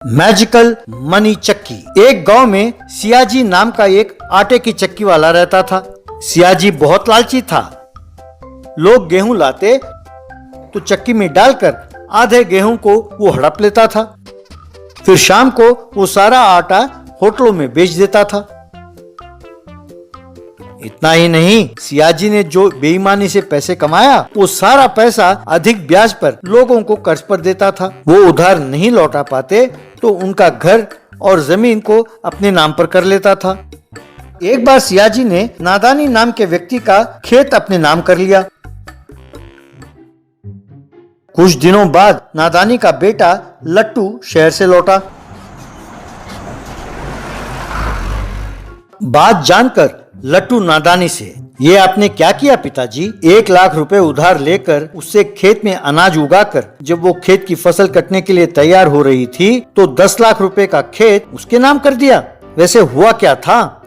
Magical money चक्की। एक गांव में सियाजी नाम का एक आटे की चक्की वाला रहता था। सियाजी बहुत लालची था। लोग गेहूं लाते तो चक्की में डालकर आधे गेहूं को वो हड़प लेता था। फिर शाम को वो सारा आटा होटलों में बेच देता था। इतना ही नहीं, सियाजी ने जो बेईमानी से पैसे कमाया वो सारा पैसा अधिक ब्याज पर लोगों को कर्ज पर देता था। वो उधार नहीं लौटा पाते तो उनका घर और जमीन को अपने नाम पर कर लेता था। एक बार सियाजी ने नादानी नाम के व्यक्ति का खेत अपने नाम कर लिया। कुछ दिनों बाद नादानी का बेटा लट्टू शहर से लौटा। बात जानकर लट्टू नादानी से, ये आपने क्या किया पिताजी? 1 लाख रुपए उधार लेकर उससे खेत में अनाज उगाकर जब वो खेत की फसल कटने के लिए तैयार हो रही थी तो 10 लाख रुपए का खेत उसके नाम कर दिया। वैसे हुआ क्या था?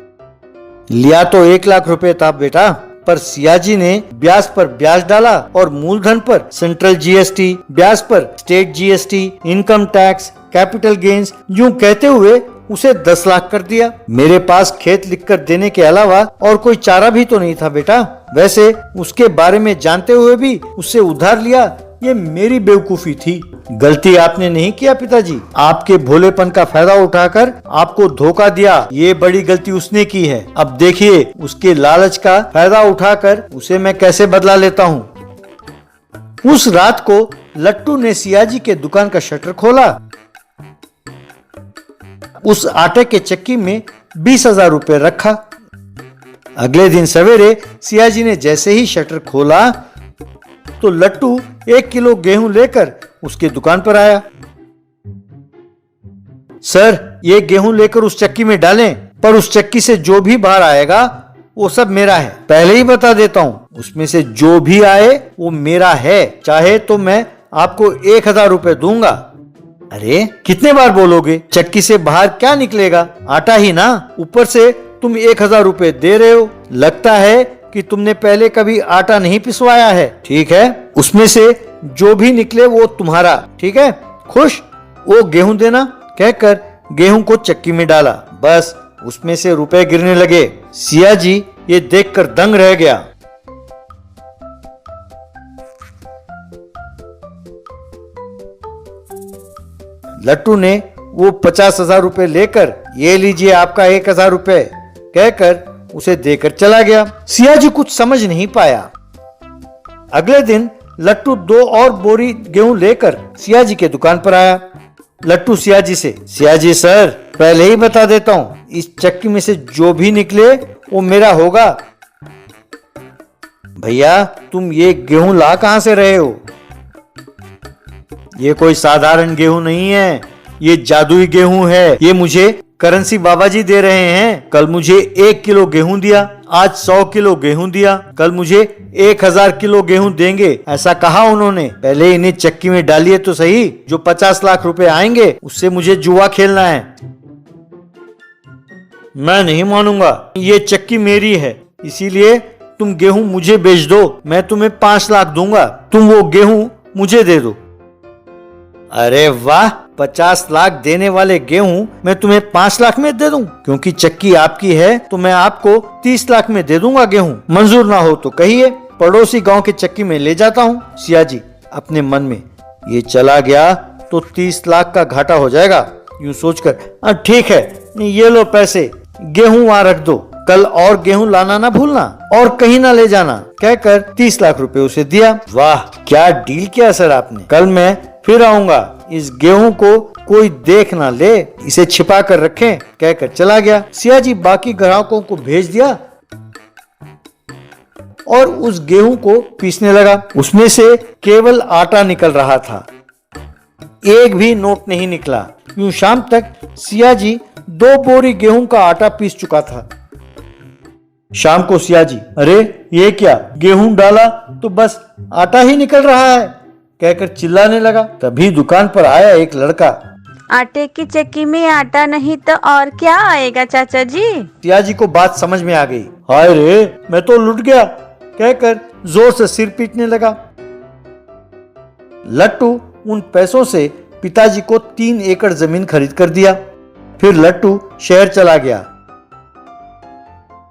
लिया तो 1 लाख रुपए था बेटा, पर सियाजी ने ब्याज पर ब्याज डाला और मूलधन पर सेंट्रल जीएसटी, ब्याज पर state GST, income tax, capital gains, यूं कहते हुए उसे 10 लाख कर दिया। मेरे पास खेत लिखकर देने के अलावा और कोई चारा भी तो नहीं था बेटा। वैसे उसके बारे में जानते हुए भी उससे उधार लिया, ये मेरी बेवकूफी थी। गलती आपने नहीं किया पिताजी, आपके भोलेपन का फायदा उठाकर आपको धोखा दिया, ये बड़ी गलती उसने की है। अब देखिए उसके लालच का फायदा उठाकर उसे मैं कैसे बदला लेता हूँ। उस रात को लट्टू ने सियाजी के दुकान का शटर खोला। उस आटे के चक्की में 20,000 रुपए रखा। अगले दिन सवेरे सियाजी ने जैसे ही शटर खोला तो लट्टू 1 किलो गेहूं लेकर उसके दुकान पर आया। सर, ये गेहूं लेकर उस चक्की में डालें, पर उस चक्की से जो भी बाहर आएगा वो सब मेरा है। पहले ही बता देता हूं, उसमें से जो भी आए वो मेरा है। चाहे तो मैं आपको 1,000 रुपए दूंगा। अरे कितने बार बोलोगे? चक्की से बाहर क्या निकलेगा? आटा ही ना। ऊपर से तुम 1,000 रुपए दे रहे हो। लगता है कि तुमने पहले कभी आटा नहीं पिसवाया है। ठीक है, उसमें से जो भी निकले वो तुम्हारा। ठीक है, खुश? वो गेहूं देना, कहकर गेहूं को चक्की में डाला। बस उसमें से रुपए गिरने लगे। सियाजी ये देखकर दंग रह गया। लट्टू ने वो 50,000 रुपए लेकर, ये लीजिए आपका 1,000 रुपए, कहकर उसे देकर चला गया। सियाजी कुछ समझ नहीं पाया। अगले दिन लट्टू 2 और बोरी गेहूं लेकर सियाजी के दुकान पर आया। लट्टू सियाजी से, सियाजी सर, पहले ही बता देता हूं, इस चक्की में से जो भी निकले वो मेरा होगा। भैया, तुम ये गेहूं ला कहां से रहे हो? ये कोई साधारण गेहूं नहीं है, ये जादुई गेहूं है। ये मुझे करेंसी बाबा जी दे रहे हैं। कल मुझे 1 किलो गेहूं दिया, आज 100 किलो गेहूं दिया, कल मुझे 1,000 किलो गेहूं देंगे, ऐसा कहा उन्होंने। पहले इन्हें चक्की में डालिए तो सही। जो 50 लाख रुपए आएंगे उससे मुझे जुआ खेलना है। मैं नहीं मानूंगा, ये चक्की मेरी है, इसीलिए तुम गेहूं मुझे बेच दो। मैं तुम्हें 5 लाख दूंगा, तुम वो गेहूं मुझे दे दो। अरे वाह, 50 लाख देने वाले गेहूं मैं तुम्हें 5 लाख में दे दूं? क्योंकि चक्की आपकी है तो मैं आपको 30 लाख में दे दूंगा गेहूं। मंजूर ना हो तो कहिए, पड़ोसी गांव के चक्की में ले जाता हूं। सियाजी अपने मन में, ये चला गया तो 30 लाख का घाटा हो जाएगा। यूं सोचकर, ठीक है, ये लो पैसे, गेहूं वहां रख दो, कल और गेहूं लाना ना भूलना और कहीं ना ले जाना, कहकर 30 लाख रुपए उसे दिया। वाह, क्या डील किया सर आपने। कल मैं फिर आऊंगा, इस गेहूं को कोई देख ना ले, इसे छिपा कर रखें, कहकर चला गया। सियाजी बाकी ग्राहकों को भेज दिया और उस गेहूं को पीसने लगा। उसमें से केवल आटा निकल रहा था, एक भी नोट नहीं निकला। यूं शाम तक सियाजी 2 बोरी गेहूं का आटा पीस चुका था। शाम को सियाजी, अरे ये क्या, गेहूं डाला तो बस आटा ही निकल रहा है, कहकर चिल्लाने लगा। तभी दुकान पर आया एक लड़का। आटे की चक्की में आटा नहीं तो और क्या आएगा चाचा जी? सियाजी को बात समझ में आ गई। हाय रे, मैं तो लुट गया, कहकर जोर से सिर पीटने लगा। लट्टू उन पैसों से पिताजी को 3 एकड़ जमीन खरीद कर दिया। फिर लट्टू शहर चला गया।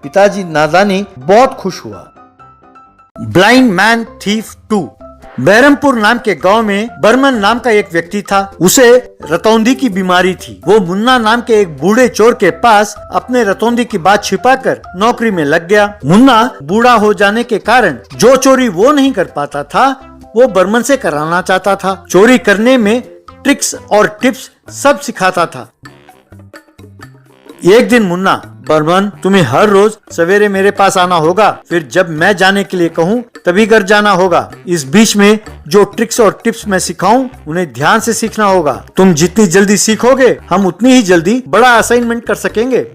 पिताजी नादानी बहुत खुश हुआ। Blind man thief 2। बहरमपुर नाम के गांव में बर्मन नाम का एक व्यक्ति था। उसे रतौंधी की बीमारी थी। वो मुन्ना नाम के एक बूढ़े चोर के पास अपने रतौंधी की बात छिपाकर नौकरी में लग गया। मुन्ना बूढ़ा हो जाने के कारण जो चोरी वो नहीं कर पाता था वो बर्मन से कराना चाहता था। चोरी करने में ट्रिक्स और टिप्स सब सिखाता था। एक दिन मुन्ना, बर्मन तुम्हें हर रोज सवेरे मेरे पास आना होगा, फिर जब मैं जाने के लिए कहूँ तभी घर जाना होगा। इस बीच में जो ट्रिक्स और टिप्स मैं सिखाऊं उन्हें ध्यान से सीखना होगा। तुम जितनी जल्दी सीखोगे हम उतनी ही जल्दी बड़ा असाइनमेंट कर सकेंगे।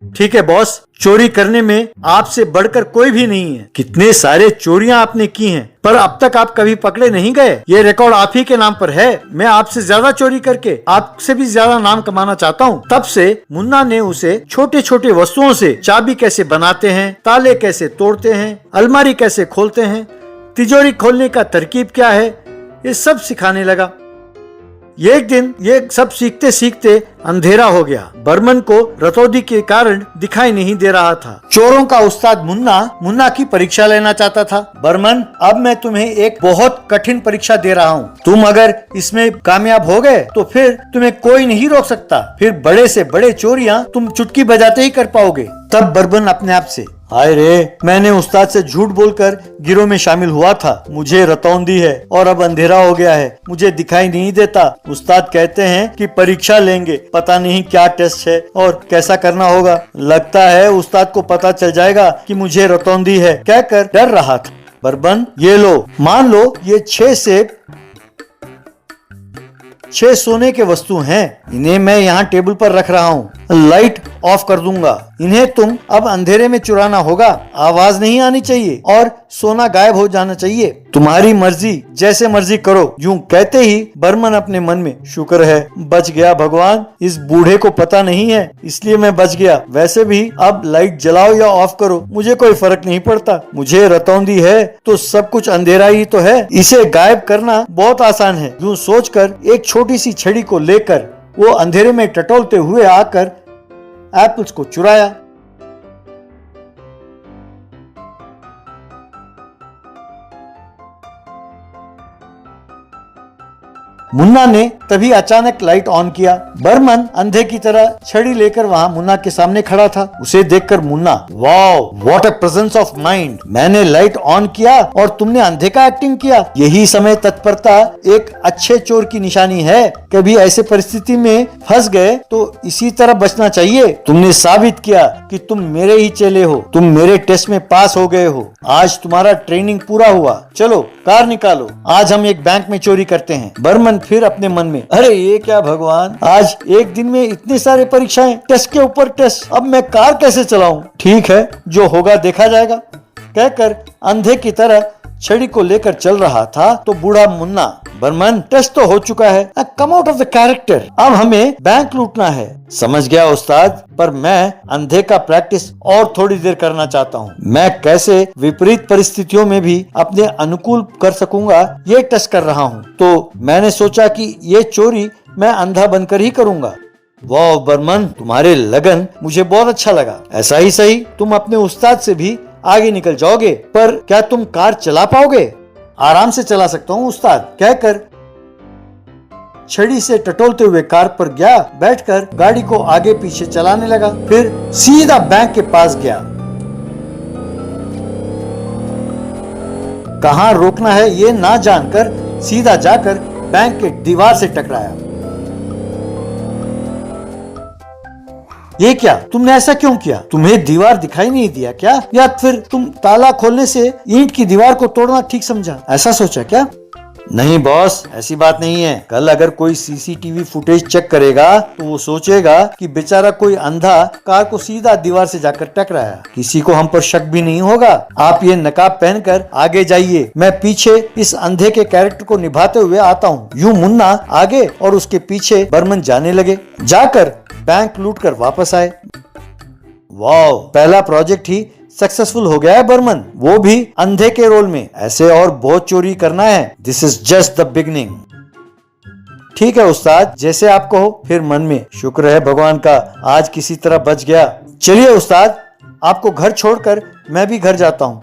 ठीक है बॉस, चोरी करने में आपसे बढ़कर कोई भी नहीं है। कितने सारे चोरियां आपने की हैं, पर अब तक आप कभी पकड़े नहीं गए। ये रिकॉर्ड आप ही के नाम पर है। मैं आपसे ज्यादा चोरी करके आपसे भी ज्यादा नाम कमाना चाहता हूँ। तब से मुन्ना ने उसे छोटे छोटे वस्तुओं से चाबी कैसे बनाते हैं, ताले कैसे तोड़ते हैं, अलमारी कैसे खोलते हैं, तिजोरी खोलने का तरकीब क्या है, ये सब सिखाने लगा। एक दिन ये सब सीखते सीखते अंधेरा हो गया। बर्मन को रतौंधी के कारण दिखाई नहीं दे रहा था। चोरों का उस्ताद मुन्ना की परीक्षा लेना चाहता था। बर्मन, अब मैं तुम्हें एक बहुत कठिन परीक्षा दे रहा हूँ। तुम अगर इसमें कामयाब हो गए तो फिर तुम्हें कोई नहीं रोक सकता। फिर बड़े से बड़े चोरियां तुम चुटकी बजाते ही कर पाओगे। तब बर्मन अपने आप से, हाय रे, मैंने उस्ताद से झूठ बोलकर गिरोह में शामिल हुआ था। मुझे रतौंधी है और अब अंधेरा हो गया है, मुझे दिखाई नहीं देता। उस्ताद कहते हैं कि परीक्षा लेंगे, पता नहीं क्या टेस्ट है और कैसा करना होगा। लगता है उस्ताद को पता चल जाएगा कि मुझे रतौंधी है, कहकर डर रहा था। बर्मन, ये लो, मान लो ये 6 सेब 6 सोने के वस्तु हैं। इन्हें मैं यहाँ टेबल पर रख रहा हूँ। लाइट ऑफ कर दूंगा। इन्हें तुम अब अंधेरे में चुराना होगा। आवाज नहीं आनी चाहिए और सोना गायब हो जाना चाहिए। तुम्हारी मर्जी, जैसे मर्जी करो। यूं कहते ही बर्मन अपने मन में, शुक्र है बच गया भगवान, इस बूढ़े को पता नहीं है इसलिए मैं बच गया। वैसे भी अब लाइट जलाओ या ऑफ करो मुझे कोई फर्क नहीं पड़ता। मुझे रतौंधी है तो सब कुछ अंधेरा ही तो है। इसे गायब करना बहुत आसान है। यूं सोचकर एक छोटी सी छड़ी को लेकर वो अंधेरे में टटोलते हुए आकर एप्पल्स को चुराया। मुन्ना ने तभी अचानक लाइट ऑन किया। बर्मन अंधे की तरह छड़ी लेकर वहाँ मुन्ना के सामने खड़ा था। उसे देखकर Munna, wow, what a presence of mind. मैंने लाइट ऑन किया और तुमने अंधे का एक्टिंग किया। यही समय तत्परता एक अच्छे चोर की निशानी है। कभी ऐसे परिस्थिति में फंस गए तो इसी तरह बचना चाहिए। तुमने साबित किया कि तुम मेरे ही चेले हो। तुम मेरे टेस्ट में पास हो गए हो। आज तुम्हारा ट्रेनिंग पूरा हुआ। चलो कार निकालो, आज हम एक बैंक में चोरी करते हैं। बर्मन फिर अपने मन में, अरे ये क्या भगवान, आज एक दिन में इतने सारे परीक्षाएं, टेस्ट के ऊपर टेस्ट, अब मैं कार कैसे चलाऊं। ठीक है, जो होगा देखा जाएगा, कहकर अंधे की तरह छड़ी को लेकर चल रहा था तो बूढ़ा मुन्ना, बर्मन टेस्ट तो हो चुका है, come out of the character, अब हमें बैंक लूटना है। समझ गया उस्ताद, पर मैं अंधे का प्रैक्टिस और थोड़ी देर करना चाहता हूँ। मैं कैसे विपरीत परिस्थितियों में भी अपने अनुकूल कर सकूंगा ये टेस्ट कर रहा हूँ। तो मैंने सोचा कि ये चोरी मैं अंधा बनकर ही करूंगा। वाह बर्मन, तुम्हारे लगन मुझे बहुत अच्छा लगा। ऐसा ही सही, तुम अपने उस्ताद से भी आगे निकल जाओगे, पर क्या तुम कार चला पाओगे। आराम से चला सकता हूँ उस्ताद, कहकर छड़ी से टटोलते हुए कार पर गया, बैठकर गाड़ी को आगे पीछे चलाने लगा। फिर सीधा बैंक के पास गया। कहाँ रोकना है ये ना जानकर सीधा जाकर बैंक के दीवार से टकराया। ये क्या, तुमने ऐसा क्यों किया? तुम्हें दीवार दिखाई नहीं दिया क्या, या फिर तुम ताला खोलने से ईंट की दीवार को तोड़ना ठीक समझा, ऐसा सोचा क्या? नहीं बॉस, ऐसी बात नहीं है। कल अगर कोई सीसीटीवी फुटेज चेक करेगा तो वो सोचेगा कि बेचारा कोई अंधा कार को सीधा दीवार से जाकर टकराया। किसी को हम पर शक भी नहीं होगा। आप ये नकाब पहनकर आगे जाइए, मैं पीछे इस अंधे के कैरेक्टर को निभाते हुए आता हूँ। यूं मुन्ना आगे और उसके पीछे बर्मन जाने लगे। जाकर बैंक लूट कर वापस आए। वाह, पहला प्रोजेक्ट ही सक्सेसफुल हो गया है बर्मन, वो भी अंधे के रोल में। ऐसे और बहुत चोरी करना है। This is just the beginning. ठीक है उस्ताद, जैसे आप कहो। फिर मन में, शुक्र है भगवान का, आज किसी तरह बच गया। चलिए उस्ताद, आपको घर छोड़कर मैं भी घर जाता हूँ।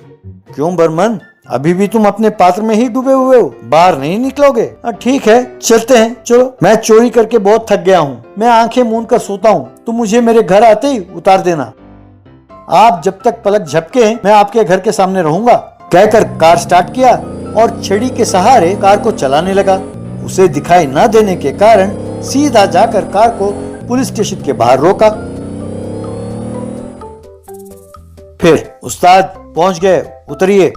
क्यों बर्मन, अभी भी तुम अपने पात्र में ही डूबे हुए हो, बाहर नहीं निकलोगे? ठीक है, चलते हैं, चलो। मैं चोरी करके बहुत थक गया हूँ, मैं आंखें मूंद कर सोता हूँ, तुम मुझे मेरे घर आते ही उतार देना। आप जब तक पलक झपके मैं आपके घर के सामने रहूंगा, कहकर कार स्टार्ट किया और छड़ी के सहारे कार को चलाने लगा। उसे दिखाई न देने के कारण सीधा जाकर कार को पुलिस स्टेशन के बाहर रोका। फिर उस्ताद पहुंच गए, उतरिए।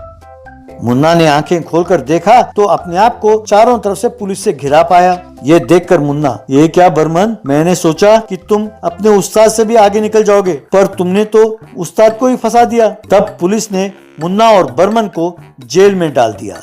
मुन्ना ने आंखें खोलकर देखा तो अपने आप को चारों तरफ से पुलिस से घिरा पाया। ये देखकर मुन्ना, ये क्या बर्मन, मैंने सोचा कि तुम अपने उस्ताद से भी आगे निकल जाओगे, पर तुमने तो उस्ताद को ही फंसा दिया। तब पुलिस ने मुन्ना और बर्मन को जेल में डाल दिया।